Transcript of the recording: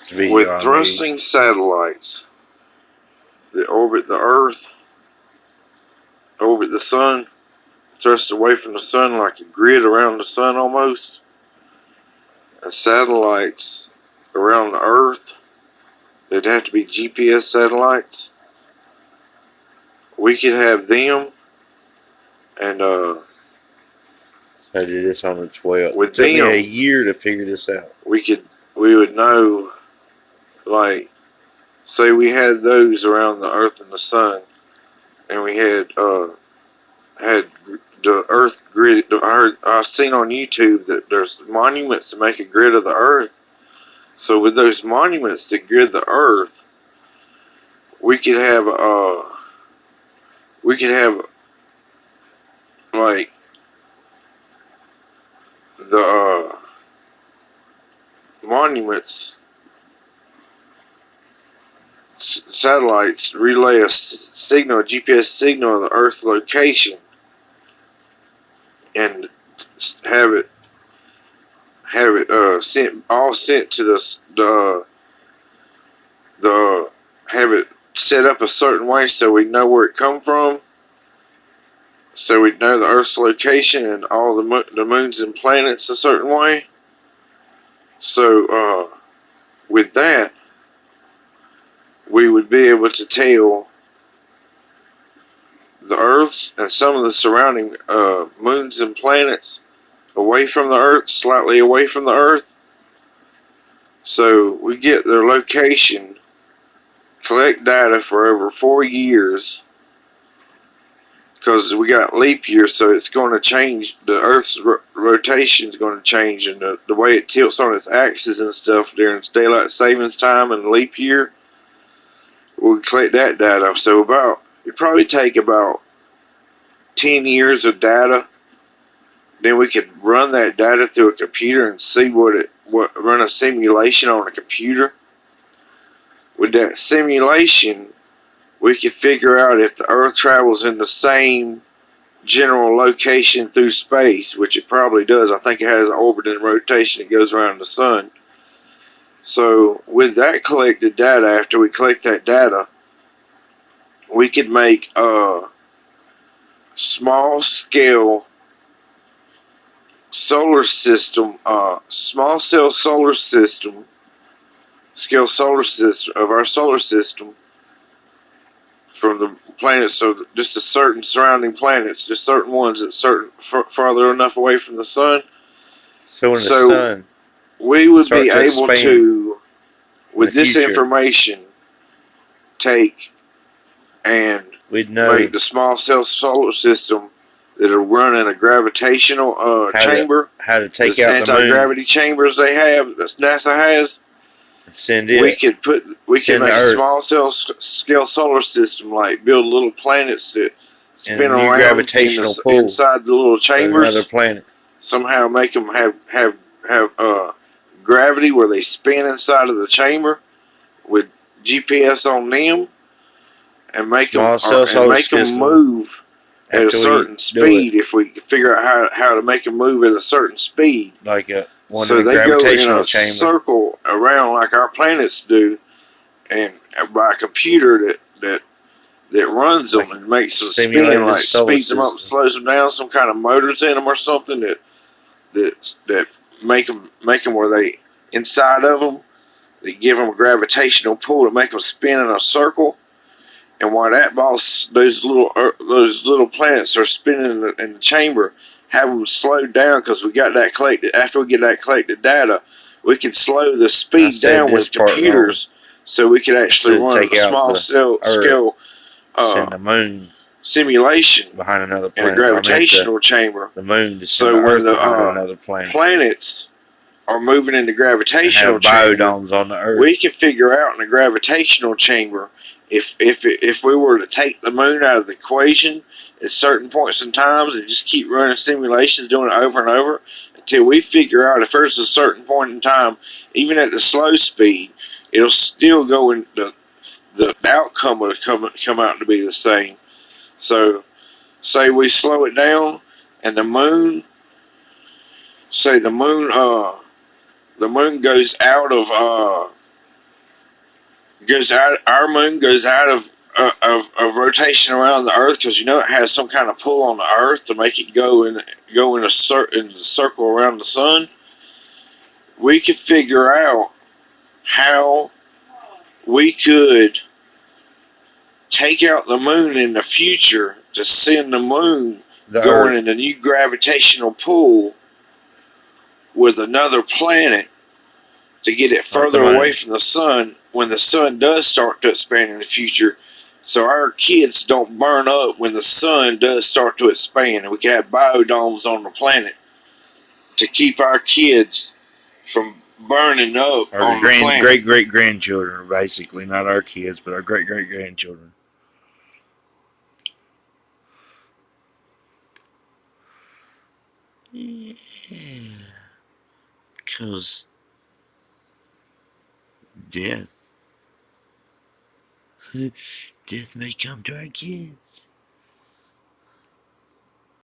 It's video with I thrusting need. satellites that orbit the Earth, orbit the Sun, thrust away from the Sun like a grid around the Sun almost, and satellites around the Earth. They'd have to be GPS satellites. We could have them, and I did this on the 12th. with It took me them, a year to figure this out. we would know, like, say we had those around the Earth and the Sun, and we had the Earth grid. I've seen on YouTube that there's monuments that make a grid of the Earth. So with those monuments that grid the Earth, we could have like the monuments satellites relay a signal, a GPS signal of the Earth location, and have it sent to the have it set up a certain way so we know where it come from, so we know the Earth's location and all the moons and planets a certain way. So with that, we would be able to tell the Earth and some of the surrounding moons and planets away from the Earth, slightly away from the Earth. So we get their location, collect data for over 4 years, because we got leap year, so it's going to change. The Earth's rotation is going to change, and the way it tilts on its axis and stuff during its daylight savings time and leap year, we'll collect that data. So it'd probably take about 10 years of data. Then we could run that data through a computer and see run a simulation on a computer. With that simulation, we could figure out if the Earth travels in the same general location through space, which it probably does. I think it has an orbit and rotation that goes around the Sun. So with that collected data, after we collect that data, we could make a small scale solar system, small cell solar system, scale solar system of our solar system from the planets. So just the certain surrounding planets, just certain ones that farther enough away from the Sun. So when the Sun, we would be able to, with this information, take and we'd know make the small cell solar system that are running a gravitational chamber. How to take out the anti-gravity chambers they have, that NASA has. Send it. We could make a small cell scale solar system, like build little planets that spin around gravitational pull inside the little chambers. Another planet. Somehow make them have gravity where they spin inside of the chamber with GPS on them, and make them move at a certain speed. If we could figure out how to make them move at a certain speed, like so they go in a circle around like our planets do, and by a computer that runs them and makes them spin, like speeds them up, slows them down, some kind of motors in them or something that make them where they inside of them, they give them a gravitational pull to make them spin in a circle. And while those little planets are spinning in the chamber, have them slowed down, because we got that collected. After we get that collected data, we can slow the speed down with computers, so we can actually run a small scale send the moon simulation behind another planet in a gravitational chamber. The moon to send the Earth behind another planet. Planets are moving into gravitational chamber. On the Earth. We can figure out in a gravitational chamber if we were to take the moon out of the equation at certain points in times and just keep running simulations, doing it over and over until we figure out if there's a certain point in time, even at the slow speed, it'll still go in the outcome will come out to be the same. So say we slow it down and the moon goes out of goes out. Our moon goes out of rotation around the Earth because it has some kind of pull on the Earth to make it go in a circle around the sun. We could figure out how we could take out the moon in the future to send the moon going in a new gravitational pull with another planet to get it further away from the sun when the sun does start to expand in the future, so our kids don't burn up when the sun does start to expand, and we can have biodomes on the planet to keep our kids from burning up on the planet. Great-great-grandchildren, basically. Not our kids, but our great-great-grandchildren. Yeah. Because death may come to our kids.